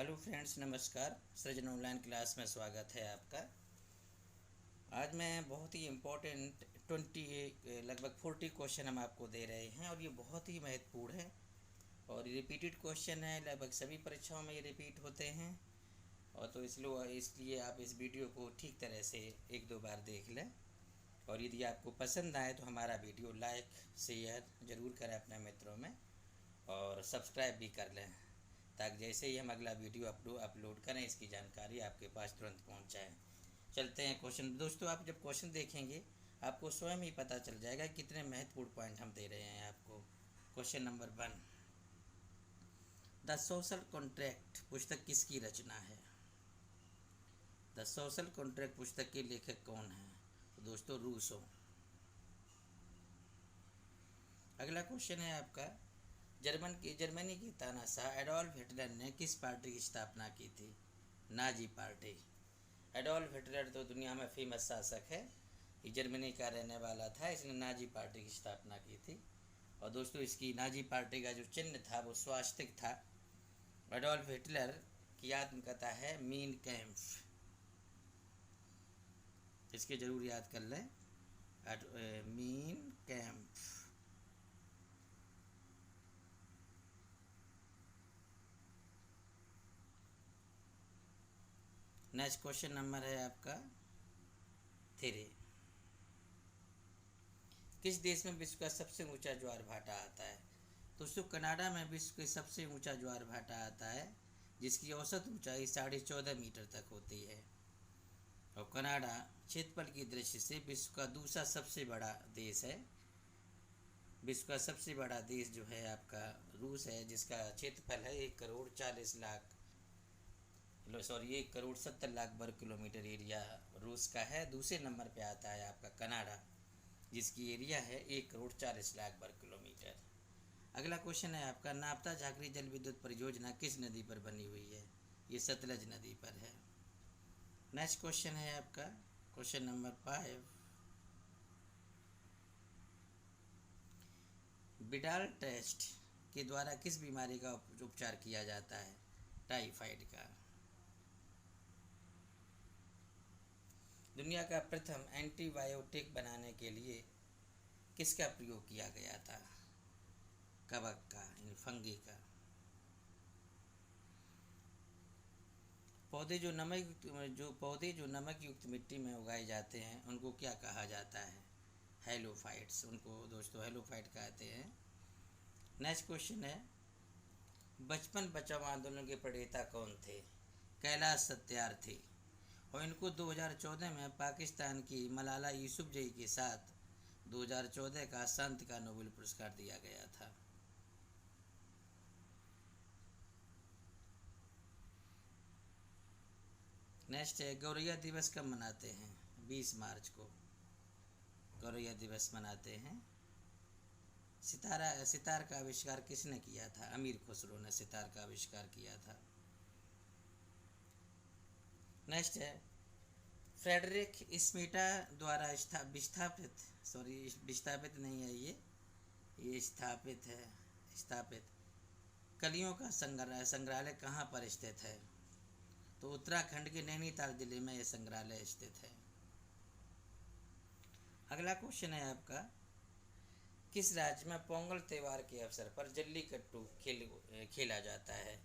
Hello friends, नमस्कार। सृजन online class में स्वागत है आपका। आज मैं बहुत ही इम्पोर्टेंट 20 लगभग 40 क्वेश्चन हम आपको दे रहे हैं और ये बहुत ही महत्वपूर्ण है और रिपीटेड क्वेश्चन है। लगभग सभी परीक्षाओं में ये रिपीट होते हैं और तो इसलिए आप इस वीडियो को ठीक तरह से एक दो बार देख लें और यदि आपको पसंद आए तो हमारा वीडियो लाइक शेयर ज़रूर करें अपने मित्रों में और सब्सक्राइब भी कर लें ताकि जैसे ही हम अगला वीडियो अपलोड करें इसकी जानकारी आपके पास तुरंत पहुंच जाए। चलते हैं क्वेश्चन। दोस्तों, आप जब क्वेश्चन देखेंगे आपको स्वयं ही पता चल जाएगा कितने महत्वपूर्ण पॉइंट हम दे रहे हैं आपको। Question number 1, the social contract पुस्तक किसकी रचना है? द सोशल कॉन्ट्रैक्ट पुस्तक के लेखक कौन हैं? तो दोस्तों रूसो। अगला क्वेश्चन है आपका, जर्मनी के तानाशाह एडोल्फ हिटलर ने किस पार्टी की स्थापना की थी? Nazi party. एडोल्फ हिटलर तो दुनिया में फेमस शासक है, ये जर्मनी का रहने वाला था, इसने नाजी पार्टी की स्थापना की थी। और दोस्तों इसकी नाजी पार्टी का जो चिन्ह था वो स्वास्तिक था। एडोल्फ हिटलर की आत्मकथा है मीन कैम्फ, इसके जरूर याद कर लें। मीन कैम्फ। नेक्स्ट क्वेश्चन नंबर है आपका 3, किस देश में विश्व का सबसे ऊंचा ज्वार भाटा आता है? दोस्तों कनाडा में विश्व के सबसे ऊंचा ज्वार भाटा आता है जिसकी औसत ऊंचाई 14.5 मीटर तक होती है। और कनाडा क्षेत्रफल की दृष्टि से विश्व का दूसरा सबसे बड़ा देश है। विश्व का सबसे बड़ा देश जो है आपका रूस है, जिसका क्षेत्रफल है 1,70,00,000 वर्ग किलोमीटर एरिया रूस का है। दूसरे नंबर पे आता है आपका कनाडा, जिसकी एरिया है 1,40,00,000 वर्ग किलोमीटर। अगला क्वेश्चन है आपका, नापता झाकरी जल विद्युत परियोजना किस नदी पर बनी हुई है? ये सतलज नदी पर है। नेक्स्ट क्वेश्चन है आपका क्वेश्चन नंबर 5, बिडाल टेस्ट के द्वारा किस बीमारी का उपचार किया जाता है? टाइफाइड का। दुनिया का प्रथम एंटीबायोटिक बनाने के लिए किसका प्रयोग किया गया था? कवक का, यानी फंगी का। पौधे जो नमक युक्त मिट्टी में उगाए जाते हैं उनको क्या कहा जाता है? हेलोफाइट्स। उनको दोस्तों हेलोफाइट कहते हैं। नेक्स्ट क्वेश्चन है, बचपन बचाओ आंदोलन के प्रणेता कौन थे? कैलाश सत्यार्थी। और इनको 2014 में पाकिस्तान की मलाला यूसुफजई के साथ 2014 का शांति का नोबेल पुरस्कार दिया गया था। नेक्स्ट है, गौरैया दिवस कब मनाते हैं? 20 मार्च को गौरैया दिवस मनाते हैं। सितार का आविष्कार किसने किया था? अमीर खुसरो ने सितार का आविष्कार किया था। नेक्स्ट है, फ्रेडरिक स्मिटा द्वारा विस्थापित नहीं है, ये स्थापित है। स्थापित कलियों का संग्रहालय कहाँ पर स्थित है? तो उत्तराखंड के नैनीताल जिले में यह संग्रहालय स्थित है। अगला क्वेश्चन है आपका, किस राज्य में पोंगल त्यौहार के अवसर पर जल्लीकट्टू खेला जाता है?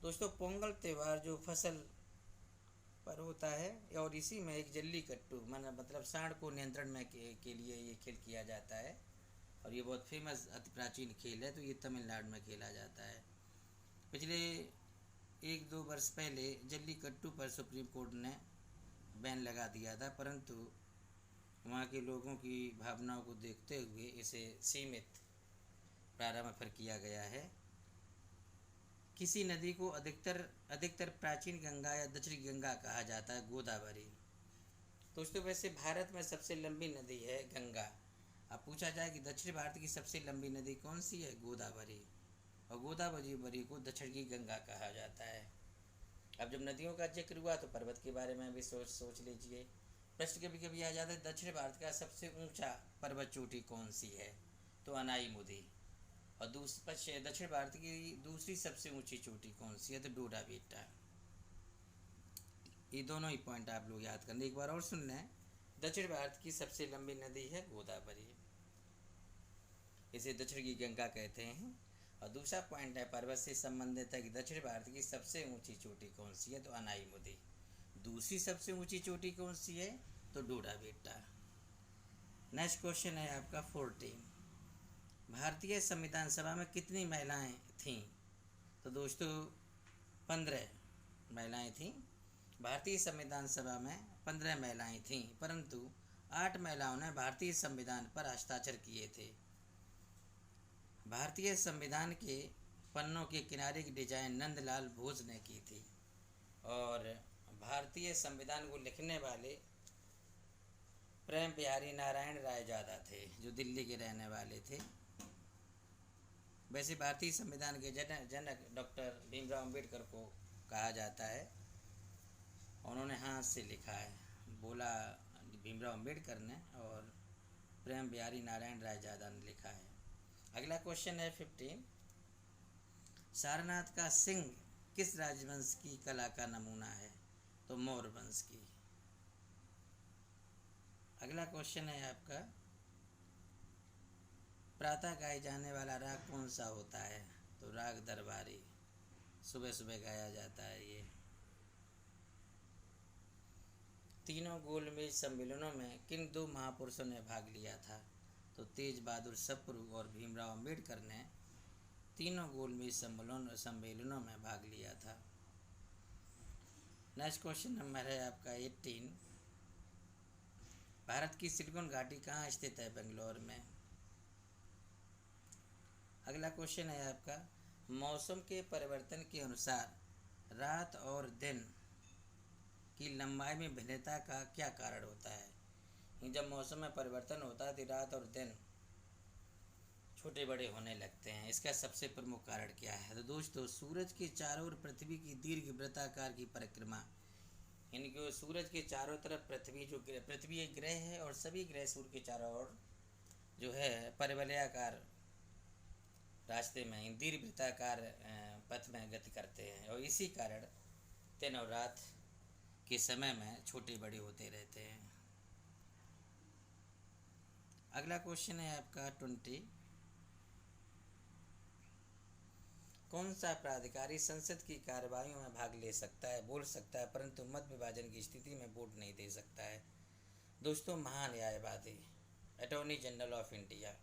दोस्तों पोंगल त्यौहार जो फसल पर होता है और इसी में एक जल्लीकट्टू मतलब सांड को नियंत्रण में के लिए ये खेल किया जाता है और ये बहुत फेमस अति प्राचीन खेल है। तो ये तमिलनाडु में खेला जाता है। पिछले 1-2 वर्ष पहले जल्लीकट्टू पर सुप्रीम कोर्ट ने बैन लगा दिया था, परंतु वहाँ के लोगों की भावनाओं को देखते हुए इसे सीमित प्रारंभ फिर किया गया है। किसी नदी को अधिकतर प्राचीन गंगा या दक्षिणी गंगा कहा जाता है? गोदावरी। दोस्तों वैसे भारत में सबसे लंबी नदी है गंगा। अब पूछा जाए कि दक्षिण भारत की सबसे लंबी नदी कौन सी है? गोदावरी। और गोदावरी को दक्षिण की गंगा कहा जाता है। अब जब नदियों का जिक्र हुआ तो पर्वत के बारे में भी सोच लीजिए। प्रश्न कभी कभी आ जाता है, दक्षिण भारत का सबसे ऊंचा पर्वत चोटी कौन सी है? तो अनाई मुदी। और दक्षिण भारत की दूसरी सबसे ऊंची चोटी कौन सी है? तो डोडा बेटा। ये दोनों ही पॉइंट आप लोग याद करना। एक बार और सुनना है, दक्षिण भारत की सबसे लंबी नदी है गोदावरी, इसे दक्षिण की गंगा कहते हैं। और दूसरा पॉइंट है, पर्वत से संबंधित है कि दक्षिण भारत की सबसे ऊंची चोटी कौन सी है? तो अनाईमुदी। दूसरी सबसे ऊंची चोटी कौन सी है? तो डोडा बेटा। नेक्स्ट क्वेश्चन है आपका 14। भारतीय संविधान सभा में कितनी महिलाएं थीं? तो दोस्तों 15 महिलाएं थीं। भारतीय संविधान सभा में 15 महिलाएं थीं, परंतु 8 महिलाओं ने भारतीय संविधान पर हस्ताक्षर किए थे। भारतीय संविधान के पन्नों के किनारे की डिजाइन नंदलाल बोस ने की थी। और भारतीय संविधान को लिखने वाले प्रेम बिहारी नारायण रायजादा थे, जो दिल्ली के रहने वाले थे। वैसे भारतीय संविधान के जनक डॉक्टर भीमराव अंबेडकर को कहा जाता है। उन्होंने हाथ से लिखा है, बोला भीमराव अंबेडकर ने, और प्रेम बिहारी नारायण रायजादा ने लिखा है। अगला क्वेश्चन है 15। सारनाथ का सिंह किस राजवंश की कला का नमूना है? तो मौर्य वंश की। अगला क्वेश्चन है आपका, प्रातः गाए जाने वाला राग कौन सा होता है? तो राग दरबारी, सुबह सुबह गाया जाता है ये। तीनों गोलमेज सम्मेलनों में किन 2 महापुरुषों ने भाग लिया था? तो तेज बहादुर सप्रू और भीमराव अंबेडकर ने तीनों गोलमेज सम्मेलनों में भाग लिया था। नेक्स्ट क्वेश्चन नंबर है आपका 18। भारत की सिलिकॉन घाटी कहाँ स्थित है? बेंगलोर में। अगला क्वेश्चन है आपका, मौसम के परिवर्तन के अनुसार रात और दिन की लंबाई में भिन्नता का क्या कारण होता है? जब मौसम में परिवर्तन होता है तो रात और दिन छोटे बड़े होने लगते हैं। इसका सबसे प्रमुख कारण क्या है? तो दोस्तों सूरज के चारों ओर पृथ्वी की दीर्घ वृत्ताकार की परिक्रमा, यानी कि सूरज के चारों तरफ पृथ्वी एक ग्रह है, और सभी ग्रह सूर्य के चारों ओर जो है परिवलयाकार रास्ते में दीर्घ वृत्ताकार पथ में गति करते हैं, और इसी कारण दिन और रात के समय में छोटे बड़े होते रहते हैं। अगला क्वेश्चन है आपका 20। कौन सा प्राधिकारी संसद की कार्यवाहियों में भाग ले सकता है, बोल सकता है, परंतु मत विभाजन की स्थिति में वोट नहीं दे सकता है? दोस्तों महान्यायवादी, अटॉर्नी जनरल ऑफ इंडिया।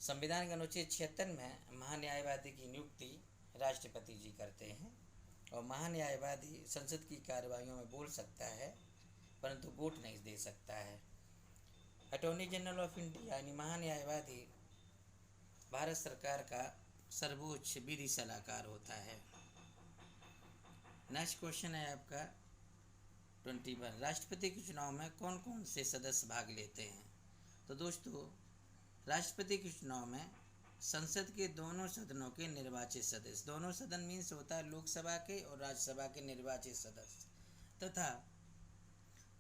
संविधान के अनुच्छेद 76 में महान्यायवादी की नियुक्ति राष्ट्रपति जी करते हैं, और महान्यायवादी संसद की कार्यवाहियों में बोल सकता है, परंतु वोट नहीं दे सकता है। अटॉर्नी जनरल ऑफ इंडिया यानी महान्यायवादी भारत सरकार का सर्वोच्च विधि सलाहकार होता है। नेक्स्ट क्वेश्चन है आपका 21। राष्ट्रपति के चुनाव में कौन कौन से सदस्य भाग लेते हैं? तो दोस्तों राष्ट्रपति के चुनाव में संसद के दोनों सदनों के निर्वाचित सदस्य, दोनों सदन मीन्स होता है लोकसभा के और राज्यसभा के निर्वाचित सदस्य, तथा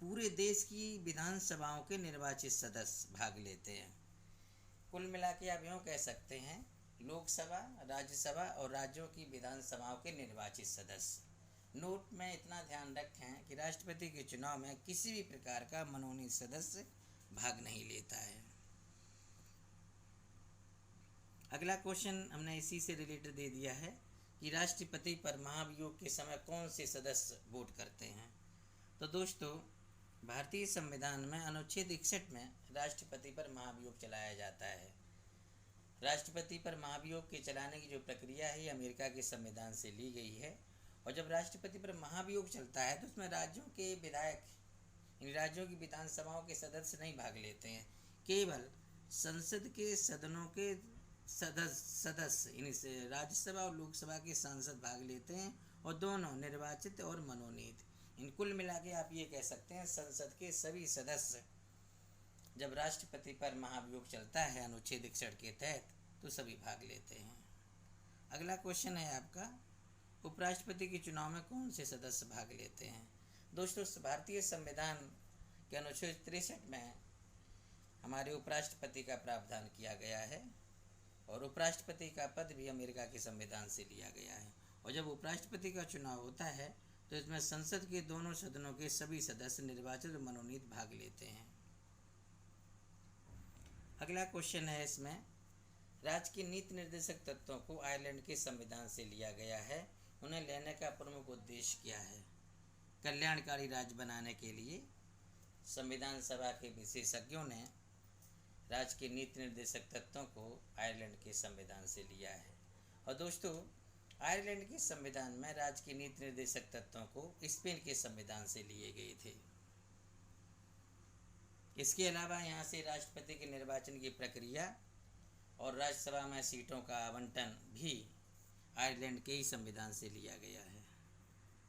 पूरे देश की विधानसभाओं के निर्वाचित सदस्य भाग लेते हैं। कुल मिला के आप यूँ कह सकते हैं, लोकसभा, राज्यसभा और राज्यों की विधानसभाओं के निर्वाचित सदस्य। नोट में इतना ध्यान रखें कि राष्ट्रपति के चुनाव में किसी भी प्रकार का मनोनीत सदस्य भाग नहीं लेता है। अगला क्वेश्चन हमने इसी से रिलेटेड दे दिया है कि राष्ट्रपति पर महाभियोग के समय कौन से सदस्य वोट करते हैं? तो दोस्तों भारतीय संविधान में अनुच्छेद 61 में राष्ट्रपति पर महाभियोग चलाया जाता है। राष्ट्रपति पर महाभियोग के चलाने की जो प्रक्रिया है अमेरिका के संविधान से ली गई है, और जब राष्ट्रपति पर महाभियोग चलता है तो उसमें राज्यों के विधायक, इन राज्यों की विधानसभाओं के सदस्य नहीं भाग लेते हैं, केवल संसद के सदनों के सदस्य इन राज्यसभा और लोकसभा के सांसद भाग लेते हैं, और दोनों निर्वाचित और मनोनीत। इन कुल मिला के आप ये कह सकते हैं संसद के सभी सदस्य जब राष्ट्रपति पर महाभियोग चलता है अनुच्छेद 61 के तहत तो सभी भाग लेते हैं। अगला क्वेश्चन है आपका, उपराष्ट्रपति के चुनाव में कौन से सदस्य भाग लेते हैं? दोस्तों भारतीय संविधान के अनुच्छेद 63 में हमारे उपराष्ट्रपति का प्रावधान किया गया है। और उपराष्ट्रपति का पद भी अमेरिका के संविधान से लिया गया है। और जब उपराष्ट्रपति का चुनाव होता है तो इसमें संसद के दोनों सदनों के सभी सदस्य निर्वाचित और मनोनीत भाग लेते हैं। अगला क्वेश्चन है इसमें, राज्य के नीति निर्देशक तत्वों को आयरलैंड के संविधान से लिया गया है, उन्हें लेने का प्रमुख उद्देश्य क्या है? कल्याणकारी राज्य बनाने के लिए संविधान सभा के विशेषज्ञों ने राज्य के नीति निर्देशक तत्वों को आयरलैंड के संविधान से लिया है। और दोस्तों, आयरलैंड के संविधान में राज्य के नीति निर्देशक तत्वों को स्पेन के संविधान से लिए गए थे। इसके अलावा यहाँ से राष्ट्रपति के निर्वाचन की प्रक्रिया और राज्यसभा में सीटों का आवंटन भी आयरलैंड के ही संविधान से लिया गया है।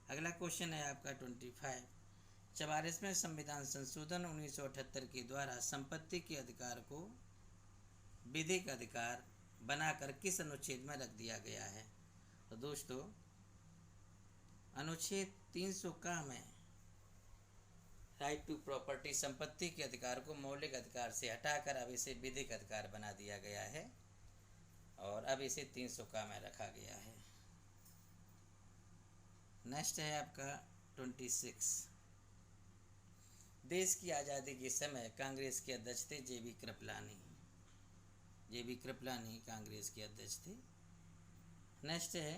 अगला क्वेश्चन है आपका 25। 44वें संविधान संशोधन 1978 के द्वारा संपत्ति के अधिकार को विधिक अधिकार बनाकर किस अनुच्छेद में रख दिया गया है? तो दोस्तों, अनुच्छेद 300 का में राइट टू प्रॉपर्टी संपत्ति के अधिकार को मौलिक अधिकार से हटाकर अब इसे विधिक अधिकार बना दिया गया है और अब इसे 300 का में रखा गया है। नेक्स्ट है आपका 26। देश की आज़ादी के समय कांग्रेस के अध्यक्ष थे जेबी कृपलानी। जेबी कृपलानी कांग्रेस के अध्यक्ष थे। नेक्स्ट है,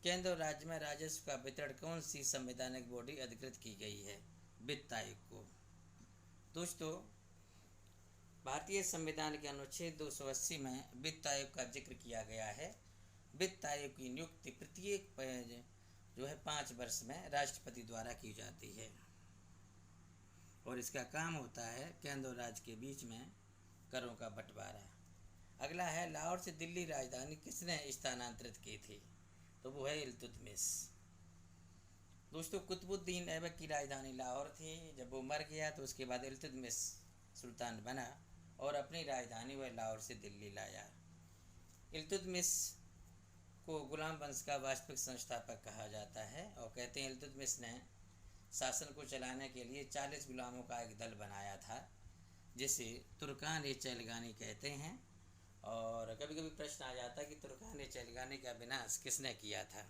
केंद्र और राज्य में राजस्व का वितरण कौन सी संवैधानिक बॉडी अधिकृत की गई है? वित्त आयोग को। दोस्तों, भारतीय संविधान के अनुच्छेद 280 में वित्त आयोग का जिक्र किया गया है। वित्त आयोग की नियुक्ति प्रत्येक 5 वर्ष में राष्ट्रपति द्वारा की जाती है और इसका काम होता है केंद्र और राज्य के बीच में करों का बंटवारा। अगला है, लाहौर से दिल्ली राजधानी किसने स्थानांतरित की थी? तो वो है इल्तुतमिश। दोस्तों, कुतुबुद्दीन ऐबक की राजधानी लाहौर थी। जब वो मर गया तो उसके बाद इल्तुतमिश सुल्तान बना और अपनी राजधानी वह लाहौर से दिल्ली लाया। इल्तुतमिश को गुलाम वंश का वास्तविक संस्थापक कहा जाता है और कहते हैं इल्तुतमिश ने शासन को चलाने के लिए 40 गुलामों का एक दल बनाया था जिसे तुर्कान-ए-चैलगानी कहते हैं। और कभी कभी प्रश्न आ जाता है कि तुर्कान-ए-चैलगानी का विनाश किसने किया था?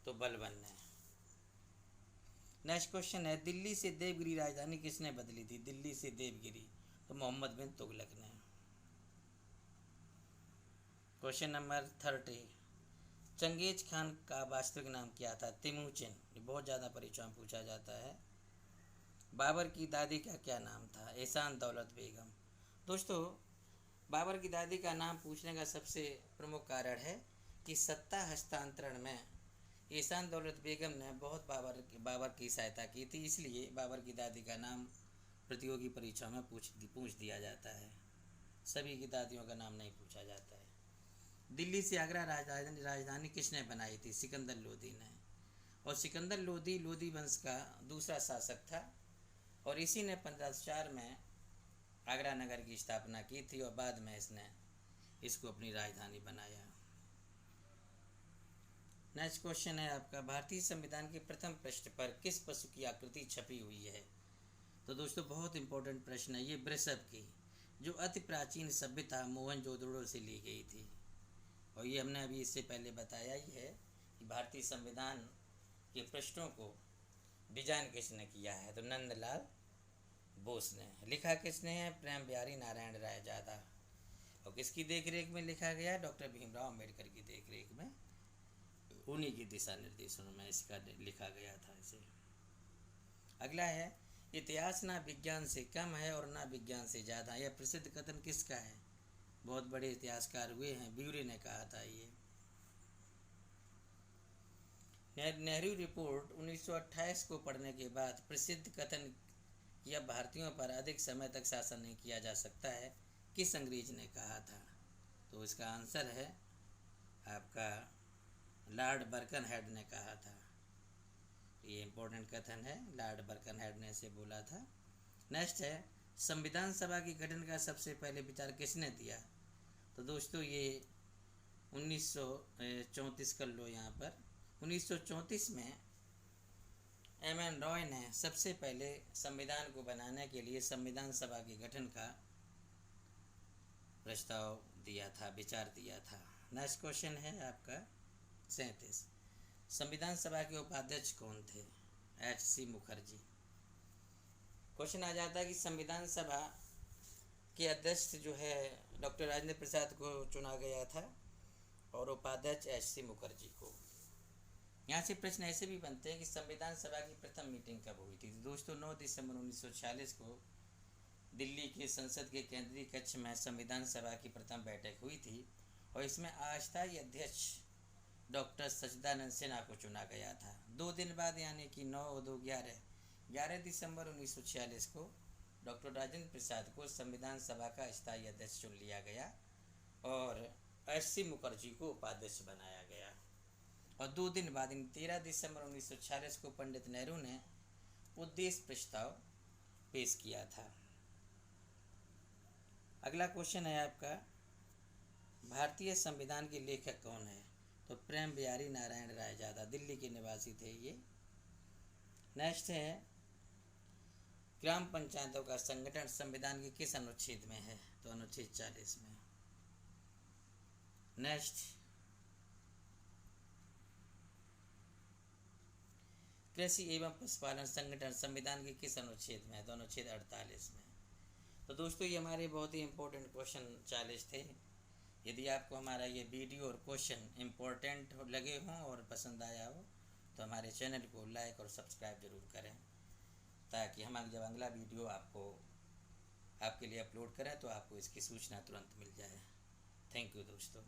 तो बलबन ने। नेक्स्ट क्वेश्चन है, दिल्ली से देवगिरी राजधानी किसने बदली थी? दिल्ली से देवगिरी तो मोहम्मद बिन तुगलक ने। Question number 30। चंगेज खान का वास्तविक नाम क्या था? तिमुचिन। बहुत ज़्यादा परीक्षा में पूछा जाता है। बाबर की दादी का क्या नाम था? एहसान दौलत बेगम। दोस्तों, बाबर की दादी का नाम पूछने का सबसे प्रमुख कारण है कि सत्ता हस्तांतरण में एहसान दौलत बेगम ने बहुत बाबर की सहायता की थी, इसलिए बाबर की दादी का नाम प्रतियोगी परीक्षा में पूछ दिया जाता है। सभी की दादियों का नाम नहीं पूछा जाता है। दिल्ली से आगरा राजधानी किसने बनाई थी? सिकंदर लोदी ने। और सिकंदर लोदी वंश का दूसरा शासक था और इसी ने 1504 में आगरा नगर की स्थापना की थी और बाद में इसको अपनी राजधानी बनाया। नेक्स्ट क्वेश्चन है आपका, भारतीय संविधान के प्रथम पृष्ठ पर किस पशु की आकृति छपी हुई है? तो दोस्तों, बहुत इंपॉर्टेंट प्रश्न है ये, वृषभ की, जो अति प्राचीन सभ्यता मोहनजोदड़ो से ली गई थी। और ये हमने अभी इससे पहले बताया ही है कि भारतीय संविधान के पृष्ठों को डिजाइन किसने किया है? तो नंदलाल बोस ने। लिखा किसने है? प्रेम बिहारी नारायण राय जादा। और किसकी देखरेख में लिखा गया? डॉक्टर भीमराव अम्बेडकर की देखरेख में, उन्हीं के दिशा निर्देशों में इसका लिखा गया था इसे। अगला है, इतिहास ना विज्ञान से कम है और ना विज्ञान से ज़्यादा। यह प्रसिद्ध कथन किसका है? बहुत बड़े इतिहासकार हुए हैं, ब्यूरे ने कहा था ये। नेहरू रिपोर्ट 1928 को पढ़ने के बाद प्रसिद्ध कथन यह भारतीयों पर अधिक समय तक शासन नहीं किया जा सकता है किस अंग्रेज ने कहा था? तो इसका आंसर है आपका लॉर्ड बर्कनहेड ने कहा था। ये इम्पोर्टेंट कथन है, लॉर्ड बर्कनहेड ने इसे बोला था। नेक्स्ट है, संविधान सभा के गठन का सबसे पहले विचार किसने दिया? तो दोस्तों, ये 1934 कर लो यहाँ पर। 1934 में एम.एन. रॉय ने सबसे पहले संविधान को बनाने के लिए संविधान सभा के गठन का प्रस्ताव दिया था, विचार दिया था। नेक्स्ट क्वेश्चन है आपका 37। संविधान सभा के उपाध्यक्ष कौन थे? H.C. मुखर्जी। क्वेश्चन आ जाता है कि संविधान सभा के अध्यक्ष जो है डॉक्टर राजेंद्र प्रसाद को चुना गया था और उपाध्यक्ष H.C. मुखर्जी को। यहाँ से प्रश्न ऐसे भी बनते हैं कि संविधान सभा की प्रथम मीटिंग कब हुई थी? दोस्तों 9 दिसंबर 1946 को दिल्ली के संसद के केंद्रीय कक्ष में संविधान सभा की प्रथम बैठक हुई थी और इसमें अस्थायी अध्यक्ष डॉक्टर सच्चिदानंद सिन्हा को चुना गया था। 2 दिन बाद यानी कि 11 दिसंबर 1946 को डॉक्टर राजेंद्र प्रसाद को संविधान सभा का अस्थायी अध्यक्ष चुन लिया गया और H.C. मुखर्जी को उपाध्यक्ष बनाया गया। और 2 दिन बाद 13 दिसंबर 1946 को पंडित नेहरू ने उद्देश्य प्रस्ताव पेश किया था। अगला क्वेश्चन है आपका, भारतीय संविधान के लेखक कौन है? तो प्रेम बिहारी नारायण रायजादा, दिल्ली के निवासी थे ये। नेक्स्ट है, ग्राम पंचायतों का संगठन संविधान के किस अनुच्छेद में है? तो अनुच्छेद 40 में। नेक्स्ट, कृषि एवं पशुपालन संगठन संविधान के किस अनुच्छेद में है? तो अनुच्छेद 48 में। तो दोस्तों ये हमारे बहुत ही इम्पोर्टेंट क्वेश्चन 40 थे। यदि आपको हमारा ये वीडियो और क्वेश्चन इम्पोर्टेंट लगे हों और पसंद आया हो तो हमारे चैनल को लाइक और सब्सक्राइब जरूर करें, ताकि हम जब अगला वीडियो आपके लिए अपलोड करें तो आपको इसकी सूचना तुरंत मिल जाए। थैंक यू दोस्तों।